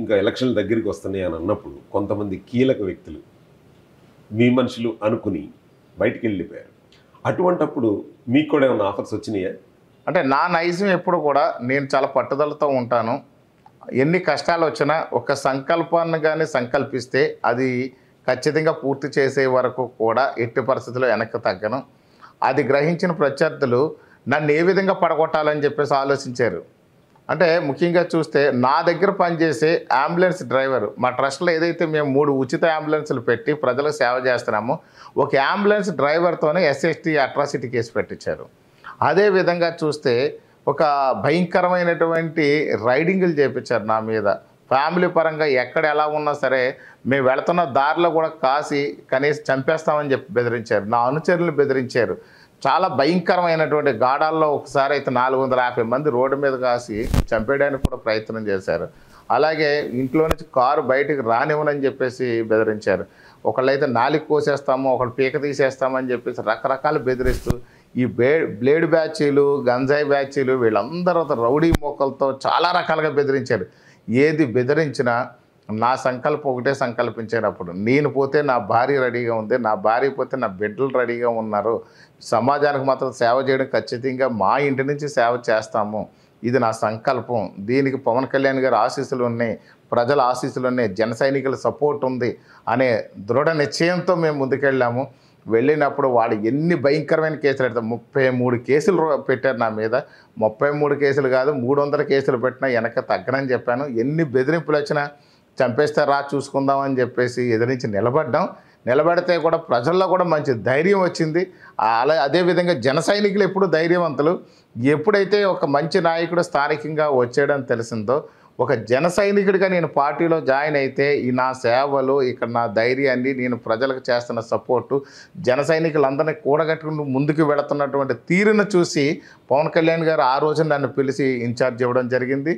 ఇంకా ఎలక్షన్లు దగ్గరికి వస్తున్నాయి అని అన్నప్పుడు కొంతమంది కీలక వ్యక్తులు మీ మనుషులు అనుకుని బయటికి వెళ్ళిపోయారు. అటువంటప్పుడు మీకు కూడా ఏమైనా ఆఫర్స్ వచ్చినాయా? అంటే నా నైజం ఎప్పుడు కూడా నేను చాలా పట్టుదలతో ఉంటాను. ఎన్ని కష్టాలు వచ్చినా ఒక సంకల్పాన్ని కానీ సంకల్పిస్తే అది ఖచ్చితంగా పూర్తి చేసే వరకు కూడా ఎట్టి పరిస్థితుల్లో వెనక్కి తగ్గను. అది గ్రహించిన ప్రత్యర్థులు నన్ను ఏ విధంగా పడగొట్టాలని చెప్పేసి ఆలోచించారు. అంటే ముఖ్యంగా చూస్తే నా దగ్గర పనిచేసే అంబులెన్స్ డ్రైవర్, మా ట్రస్ట్లో ఏదైతే మేము 3 ఉచిత అంబులెన్స్లు పెట్టి ప్రజలకు సేవ చేస్తున్నామో ఒక అంబులెన్స్ డ్రైవర్తోనే ఎస్ఎస్టీ అట్రాసిటీ కేసు పెట్టించారు. అదేవిధంగా చూస్తే ఒక భయంకరమైనటువంటి రైడింగులు చేయించారు నా మీద. ఫ్యామిలీ పరంగా ఎక్కడ ఎలా ఉన్నా సరే మేము వెళుతున్న దారిలో కూడా కాసి కనీసం చంపేస్తామని చెప్పి బెదిరించారు. నా అనుచరులను బెదిరించారు. చాలా భయంకరమైనటువంటి గాడాల్లో ఒకసారి అయితే 450 మంది రోడ్డు మీద కాసి చంపేయడానికి కూడా ప్రయత్నం చేశారు. అలాగే ఇంట్లో నుంచి కారు బయటకు రానివ్వనని చెప్పేసి బెదిరించారు. ఒకళ్ళైతే నాలుగు కోసేస్తాము, ఒకళ్ళు పీక తీసేస్తామని చెప్పేసి రకరకాలు బెదిరిస్తూ ఈ బ్లేడ్ బ్యాచీలు, గంజాయి బ్యాచీలు వీళ్ళందరూ రౌడీ మోకలతో చాలా రకాలుగా బెదిరించారు. ఏది బెదిరించినా నా సంకల్పం ఒకటే సంకల్పించేటప్పుడు, నేను పోతే నా భార్య రెడీగా ఉంది, నా భార్య పోతే నా బిడ్డలు రెడీగా ఉన్నారు, సమాజానికి మాత్రం సేవ చేయడం ఖచ్చితంగా మా ఇంటి నుంచి సేవ చేస్తాము, ఇది నా సంకల్పం, దీనికి పవన్ కళ్యాణ్ గారి ఆశీస్సులు ఉన్నాయి, ప్రజల ఆశీస్సులు ఉన్నాయి, జన సైనికుల సపోర్ట్ ఉంది అనే దృఢ నిశ్చయంతో మేము ముందుకెళ్ళాము. వెళ్ళినప్పుడు వాడు ఎన్ని భయంకరమైన కేసులు పెడతారు, 33 కేసులు పెట్టారు నా మీద. 33 కేసులు కాదు 300 కేసులు పెట్టినా వెనక తగ్గనని చెప్పాను. ఎన్ని బెదిరింపులు వచ్చినా చంపేస్తారా చూసుకుందామని చెప్పేసి ఎదిరించి నిలబడితే కూడా ప్రజల్లో కూడా మంచి ధైర్యం వచ్చింది. అదేవిధంగా జన సైనికులు ఎప్పుడు ధైర్యవంతులు. ఎప్పుడైతే ఒక మంచి నాయకుడు స్థానికంగా వచ్చాడని తెలిసిందో, ఒక జన సైనికుడిగా నేను పార్టీలో జాయిన్ అయితే ఈ నా సేవలు, ఇక్కడ నా ధైర్యాన్ని, నేను ప్రజలకు చేస్తున్న సపోర్టు, జన సైనికులందరినీ కూడగట్టుకుని ముందుకు వెళుతున్నటువంటి తీరును చూసి పవన్ కళ్యాణ్ గారు ఆ రోజు నన్ను పిలిచి ఇన్ఛార్జ్ ఇవ్వడం జరిగింది.